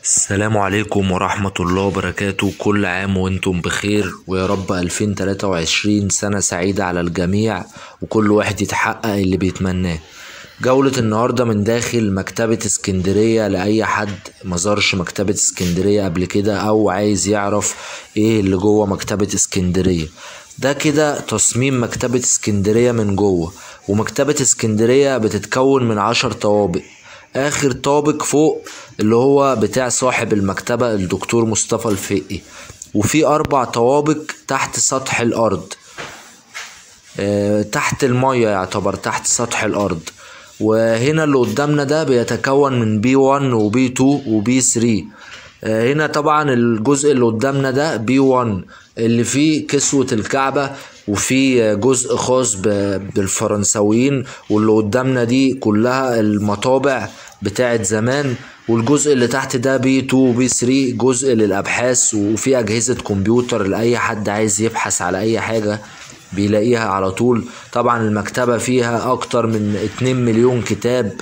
السلام عليكم ورحمة الله وبركاته. كل عام وانتم بخير، ويا رب 2023 سنة سعيدة على الجميع، وكل واحد يتحقق اللي بيتمناه. جولة النهاردة من داخل مكتبة اسكندرية لأي حد مزارش مكتبة اسكندرية قبل كده أو عايز يعرف ايه اللي جوه مكتبة اسكندرية. ده كده تصميم مكتبة اسكندرية من جوه. ومكتبة اسكندرية بتتكون من 10 طوابق. اخر طابق فوق اللي هو بتاع صاحب المكتبة الدكتور مصطفى الفقي، وفي 4 طوابق تحت سطح الارض، تحت المية، يعتبر تحت سطح الارض. وهنا اللي قدامنا ده بيتكون من B1 وB2 وB3. هنا طبعا الجزء اللي قدامنا ده B1 اللي فيه كسوة الكعبة، وفي جزء خاص بالفرنساويين، واللي قدامنا دي كلها المطابع بتاعت زمان. والجزء اللي تحت ده B2 وB3 جزء للأبحاث، وفي أجهزة كمبيوتر لأي حد عايز يبحث على أي حاجة بيلاقيها على طول. طبعا المكتبة فيها أكتر من 2 مليون كتاب،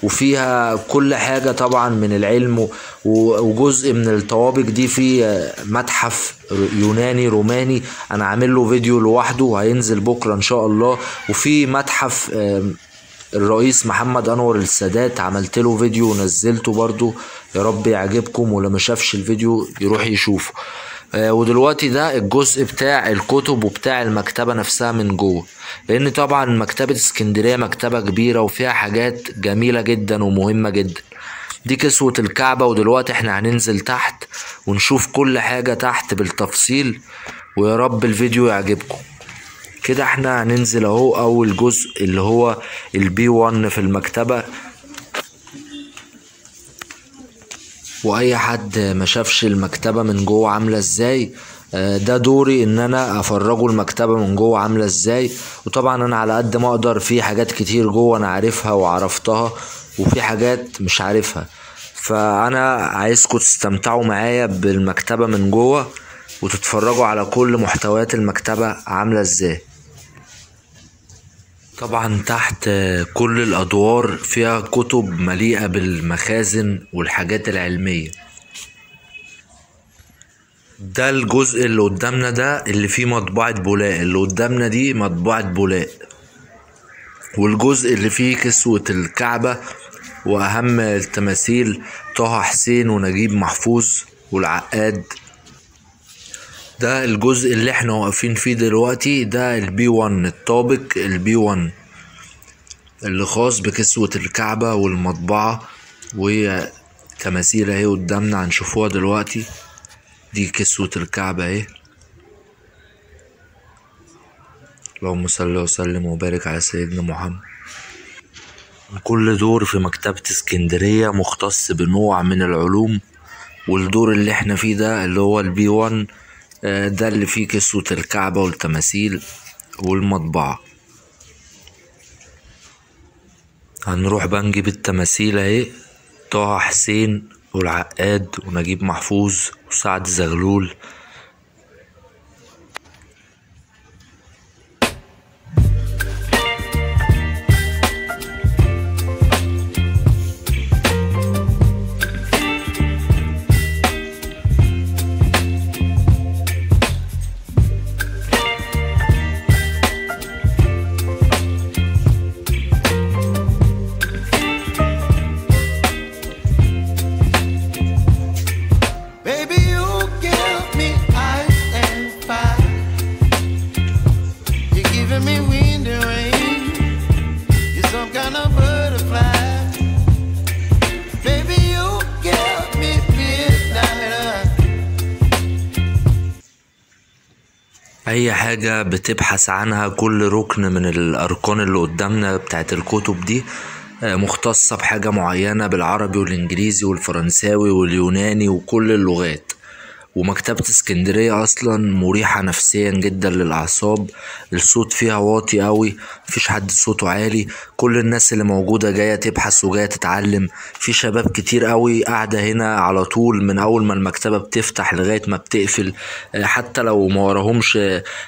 وفيها كل حاجة طبعا من العلم. وجزء من الطوابق دي فيه متحف يوناني روماني، انا عامل له فيديو لوحده هينزل بكرة ان شاء الله. وفي متحف الرئيس محمد انور السادات، عملت له فيديو ونزلته برضو، يا رب يعجبكم، ولو ما شافش الفيديو يروح يشوفه. ودلوقتي ده الجزء بتاع الكتب وبتاع المكتبة نفسها من جوه، لان طبعا مكتبة اسكندرية مكتبة كبيرة وفيها حاجات جميلة جدا ومهمة جدا. دي كسوة الكعبة، ودلوقتي احنا هننزل تحت ونشوف كل حاجة تحت بالتفصيل، ويا رب الفيديو يعجبكم. كده احنا هننزل اهو اول جزء اللي هو الB1 في المكتبة. واي حد ما شافش المكتبة من جوه عاملة ازاي، ده دوري ان انا افرجه المكتبة من جوه عاملة ازاي. وطبعا انا على قد ما اقدر، في حاجات كتير جوه انا عارفها وعرفتها، وفي حاجات مش عارفها. فانا عايزكم تستمتعوا معايا بالمكتبة من جوه، وتتفرجوا على كل محتويات المكتبة عاملة ازاي. طبعا تحت كل الادوار فيها كتب مليئة بالمخازن والحاجات العلمية. ده الجزء اللي قدامنا ده اللي فيه مطبعة بولاق، اللي قدامنا دي مطبعة بولاق. والجزء اللي فيه كسوة الكعبة واهم التماثيل طه حسين ونجيب محفوظ والعقاد. ده الجزء اللي احنا واقفين فيه دلوقتي، ده الB1، الطابق الB1 اللي خاص بكسوة الكعبة والمطبعة، وتماثيل اهي قدامنا هنشوفوها دلوقتي. دي كسوة الكعبة اهي، اللهم صل وسلم وبارك على سيدنا محمد. كل دور في مكتبة اسكندرية مختص بنوع من العلوم، والدور اللي احنا فيه ده اللي هو الB1 ده اللي فيه كسوة الكعبة والتماثيل والمطبعة. هنروح بقى نجيب التماثيل اهي، طه حسين والعقاد ونجيب محفوظ وسعد زغلول. اي حاجة بتبحث عنها، كل ركن من الاركان اللي قدامنا بتاعت الكتب دي مختصة بحاجة معينة، بالعربي والانجليزي والفرنساوي واليوناني وكل اللغات. ومكتبة اسكندرية اصلا مريحة نفسيا جدا للاعصاب. الصوت فيها واطي قوي، مفيش حد صوته عالي، كل الناس اللي موجودة جاية تبحث وجاية تتعلم. في شباب كتير قوي قاعدة هنا على طول من اول ما المكتبة بتفتح لغاية ما بتقفل. حتى لو ما وراهمش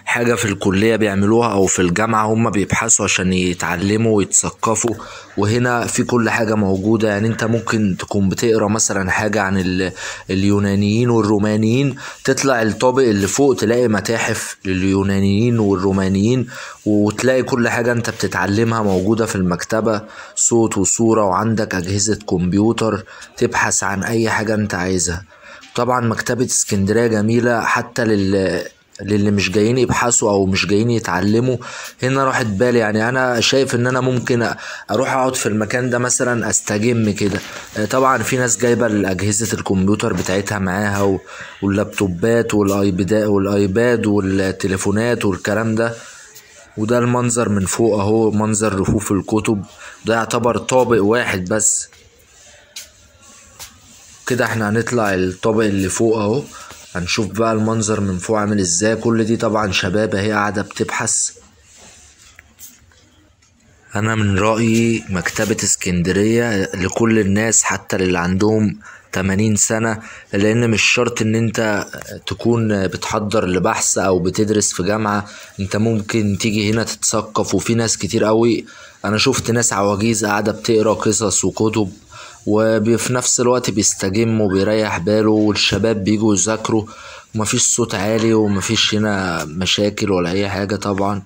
حاجة في الكلية بيعملوها او في الجامعة هم بيبحثوا عشان يتعلموا ويتثقفوا. وهنا في كل حاجة موجودة، يعني انت ممكن تكون بتقرا مثلا حاجة عن اليونانيين والرومانيين، تطلع الطابق اللي فوق تلاقي متاحف لليونانيين والرومانيين، وتلاقي كل حاجة انت بتتعلمها موجودة في المكتبة، صوت وصورة، وعندك أجهزة كمبيوتر تبحث عن أي حاجة انت عايزها. طبعا مكتبة اسكندرية جميلة حتى للي مش جايين يبحثوا او مش جايين يتعلموا. هنا راحت بالي، يعني انا شايف ان انا ممكن اروح اقعد في المكان ده مثلا استجم كده. طبعا في ناس جايبه اجهزه الكمبيوتر بتاعتها معاها واللابتوبات والايباد والتليفونات والكلام ده. وده المنظر من فوق اهو، منظر رفوف الكتب، ده يعتبر طابق واحد بس. كده احنا هنطلع الطابق اللي فوق اهو، هنشوف بقى المنظر من فوق عامل ازاي. كل دي طبعا شباب اهي قاعدة بتبحث. انا من رأيي مكتبة اسكندرية لكل الناس، حتى اللي عندهم 80 سنة، لان مش شرط ان انت تكون بتحضر لبحث او بتدرس في جامعة، انت ممكن تيجي هنا تتثقف. وفي ناس كتير قوي، انا شفت ناس عواجيز قاعدة بتقرا قصص وكتب، وفي نفس الوقت بيستجم وبيريح باله، والشباب بيجوا يذاكروا، ومفيش صوت عالي ومفيش هنا مشاكل ولا اي حاجة طبعا،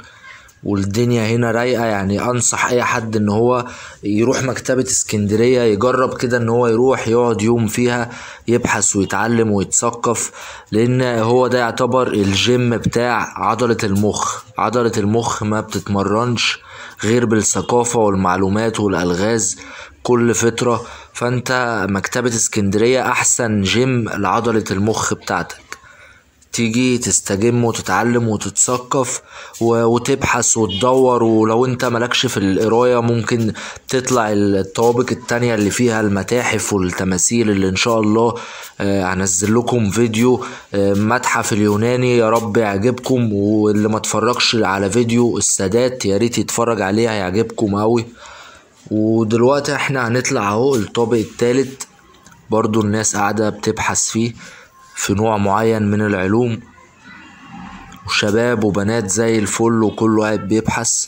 والدنيا هنا رايقة. يعني انصح اي حد ان هو يروح مكتبة اسكندرية، يجرب كده ان هو يروح يقعد يوم فيها يبحث ويتعلم ويتثقف، لان هو ده يعتبر الجيم بتاع عضلة المخ. عضلة المخ ما بتتمرنش غير بالثقافة والمعلومات والألغاز كل فترة. فانت مكتبة اسكندرية احسن جيم لعضلة المخ بتاعتك، تيجي تستجم وتتعلم وتتثقف وتبحث وتدور. ولو انت ملكش في القراية ممكن تطلع الطوابق التانية اللي فيها المتاحف والتماثيل، اللي ان شاء الله هنزل لكم فيديو متحف اليوناني، يا رب يعجبكم. واللي ما اتفرجش على فيديو السادات يا ريت يتفرج عليه، هيعجبكم قوي. ودلوقتي احنا هنطلع اهو الطابق التالت، برضو الناس قاعدة بتبحث فيه في نوع معين من العلوم، وشباب وبنات زي الفل وكله قاعد بيبحث.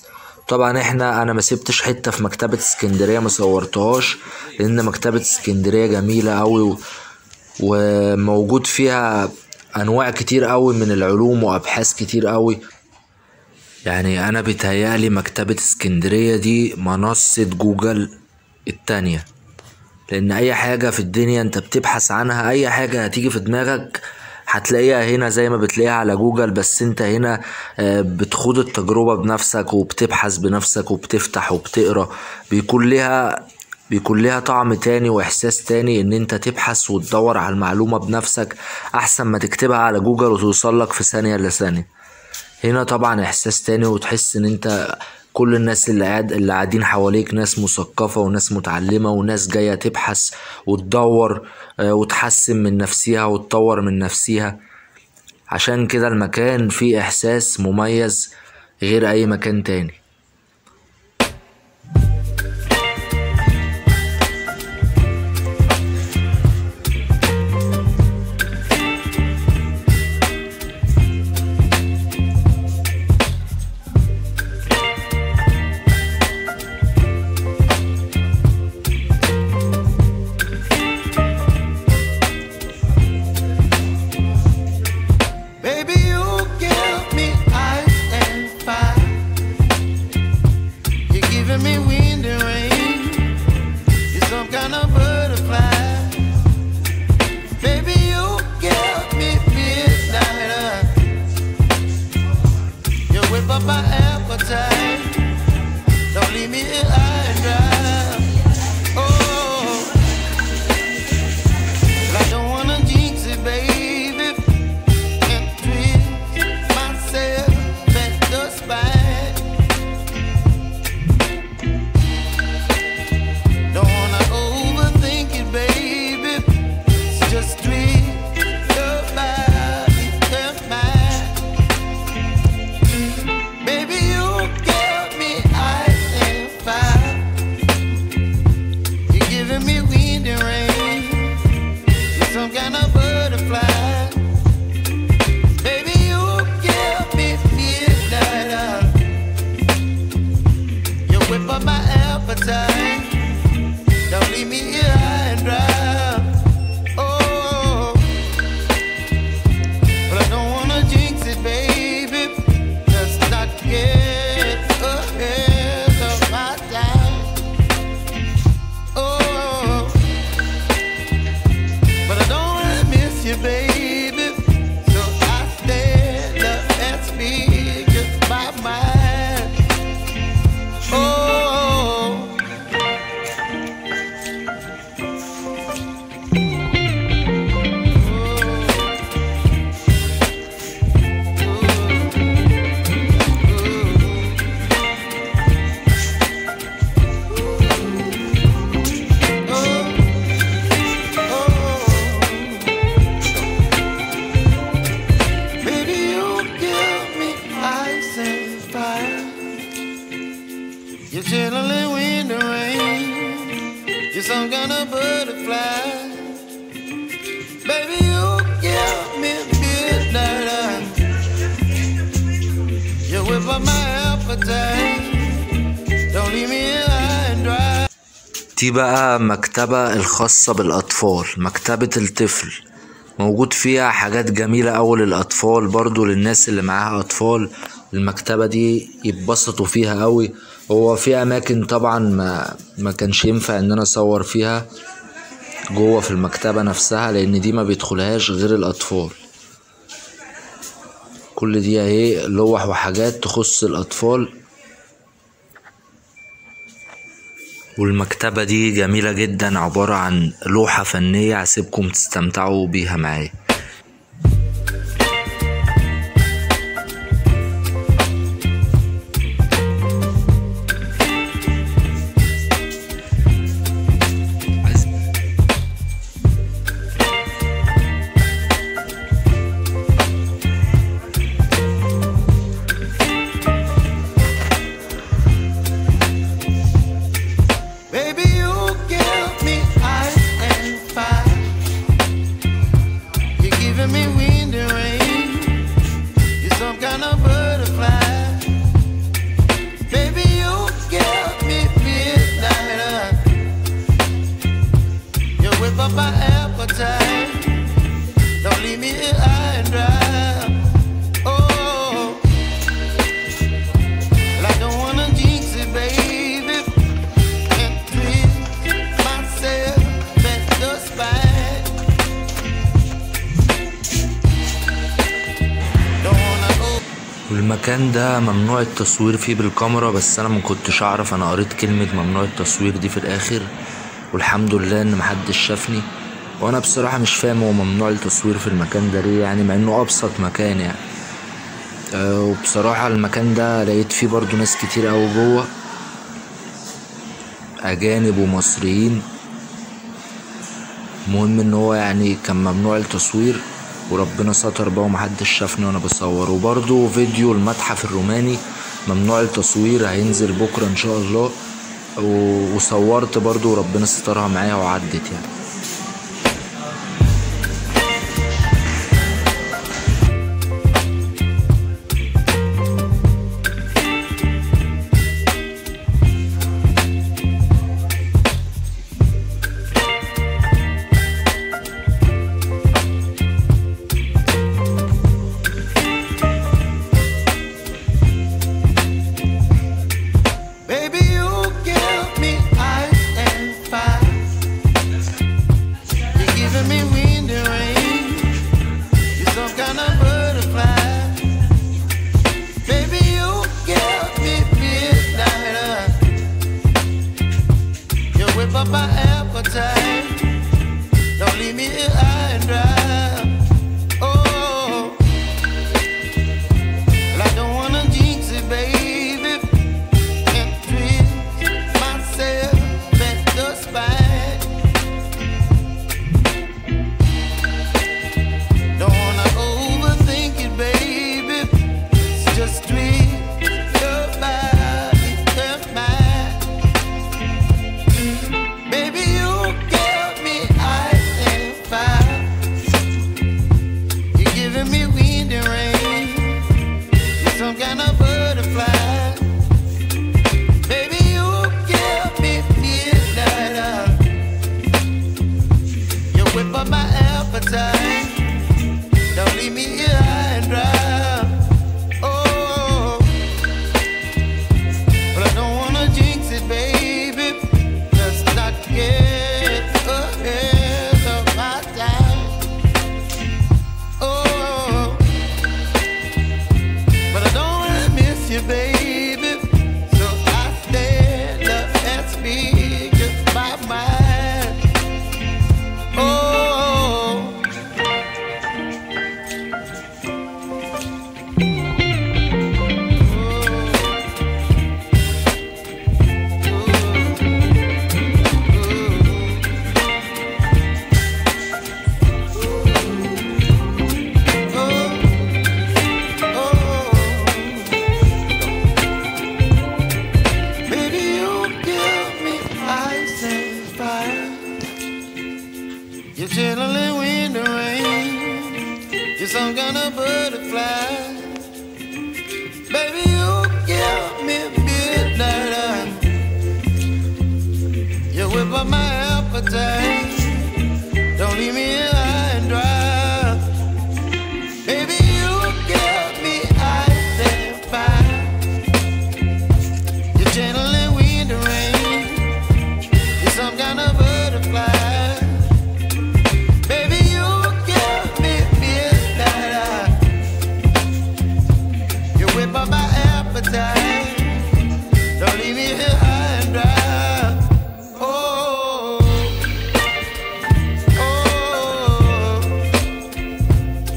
طبعا انا ما سبتش حتة في مكتبة اسكندرية ما صورتهاش، لان مكتبة اسكندرية جميلة قوي وموجود فيها انواع كتير قوي من العلوم وابحاث كتير قوي. يعني انا بيتهيألي مكتبة اسكندرية دي منصة جوجل التانية، لان اي حاجة في الدنيا انت بتبحث عنها، اي حاجة هتيجي في دماغك هتلاقيها هنا زي ما بتلاقيها على جوجل، بس انت هنا بتخوض التجربة بنفسك وبتبحث بنفسك وبتفتح وبتقرا. بيكون ليها طعم تاني واحساس تاني ان انت تبحث وتدور على المعلومة بنفسك، احسن ما تكتبها على جوجل وتوصلك في ثانية لثانية. هنا طبعا احساس تاني، وتحس ان انت كل الناس اللي قاعدين حواليك ناس مثقفة وناس متعلمة وناس جاية تبحث وتدور وتحسن من نفسها وتطور من نفسها. عشان كده المكان فيه احساس مميز غير اي مكان تاني. kind of butterfly. Baby, you give me midnight. You whip up my appetite. Don't leave me here high and dry. Oh, but I don't wanna jinx it, baby. Let's not get ahead of my time. Oh, but I don't wanna miss you, baby. So I stand up and speak just my mind. Oh. You're chilling wind and rain. You're some kind of butterfly. Baby, you give me midnight. You whip up my appetite. Don't leave me high and dry. دي بقى مكتبة الخاصة بالأطفال، مكتبة الطفل، موجود فيها حاجات جميلة أوي للأطفال، برضو للناس اللي معاها أطفال. المكتبة دي يتبسطوا فيها أوي. هو في أماكن طبعا ما كانش ينفع إن أنا أصور فيها جوه في المكتبة نفسها، لأن دي ما بيدخلهاش غير الأطفال. كل دي اهي لوح وحاجات تخص الأطفال. والمكتبة دي جميلة جدا، عبارة عن لوحة فنية. هسيبكم تستمتعوا بيها معايا. والمكان ده ممنوع التصوير فيه بالكاميرا، بس انا ما كنتش اعرف. انا قريت كلمة ممنوع التصوير دي في الاخر، والحمد لله ان محدش شافني. وانا بصراحة مش فاهم هو ممنوع التصوير في المكان ده ليه، يعني مع انه ابسط مكان يعني. وبصراحة المكان ده لقيت فيه برضو ناس كتير اوي جوه، اجانب ومصريين. المهم ان هو يعني كان ممنوع التصوير، وربنا ستر بقى ومحدش شافني وانا بصور. وبرضو فيديو المتحف الروماني ممنوع التصوير هينزل بكرة ان شاء الله، وصورت برضو وربنا سترها معايا وعدت يعني. appetite. Don't leave me here high and dry. Oh, but I don't wanna jinx it, baby. Let's not get ahead of my time. Oh, but I don't wanna miss you, baby. So I stand up and speak just my mind. Oh. You're chilling in the rain. You're some kind of butterfly. Baby, you give me midnight. You whip up my appetite. Don't leave me here high and dry. Baby, you give me ice and fire. You're channeling wind and rain. You're some kind of butterfly. My appetite. Don't leave me here high and dry. Oh, oh,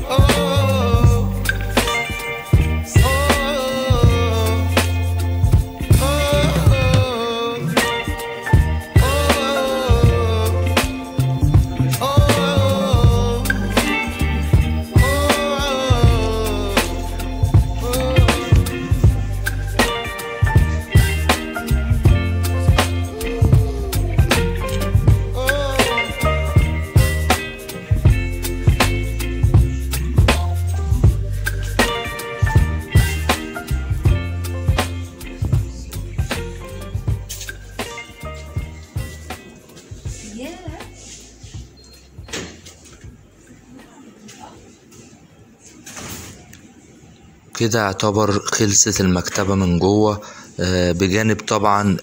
oh, oh, كده يعتبر خلصت المكتبة من جوه، بجانب طبعا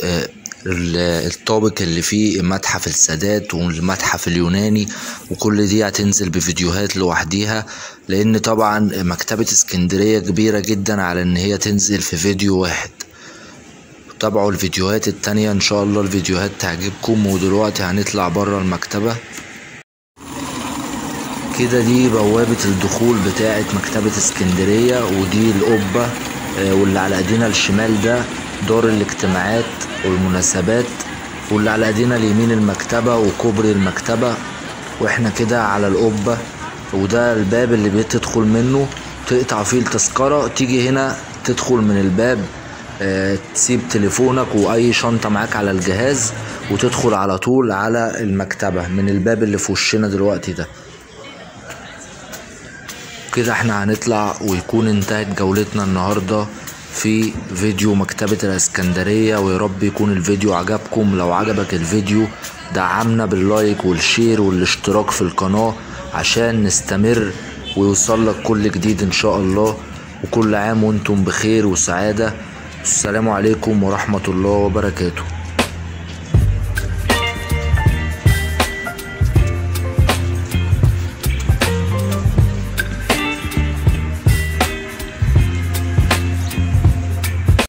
الطابق اللي فيه متحف السادات والمتحف اليوناني، وكل دي هتنزل بفيديوهات لوحديها، لان طبعا مكتبة اسكندرية كبيرة جدا على ان هي تنزل في فيديو واحد. تابعوا الفيديوهات التانية ان شاء الله، الفيديوهات تعجبكم. ودلوقتي هنطلع برا المكتبة كده. دي بوابة الدخول بتاعة مكتبة اسكندرية، ودي القبة، واللي على ايدينا الشمال ده دار الاجتماعات والمناسبات، واللي على ايدينا اليمين المكتبة وكوبري المكتبة، واحنا كده على القبة. وده الباب اللي بتدخل منه، تقطع فيه التذكرة، تيجي هنا تدخل من الباب، تسيب تليفونك واي شنطة معاك على الجهاز، وتدخل على طول على المكتبة من الباب اللي في وشنا دلوقتي ده. كده احنا هنطلع ويكون انتهت جولتنا النهاردة في فيديو مكتبة الاسكندرية. ويا رب يكون الفيديو عجبكم. لو عجبك الفيديو دعمنا باللايك والشير والاشتراك في القناة عشان نستمر ويوصل لك كل جديد ان شاء الله. وكل عام وانتم بخير وسعادة. السلام عليكم ورحمة الله وبركاته.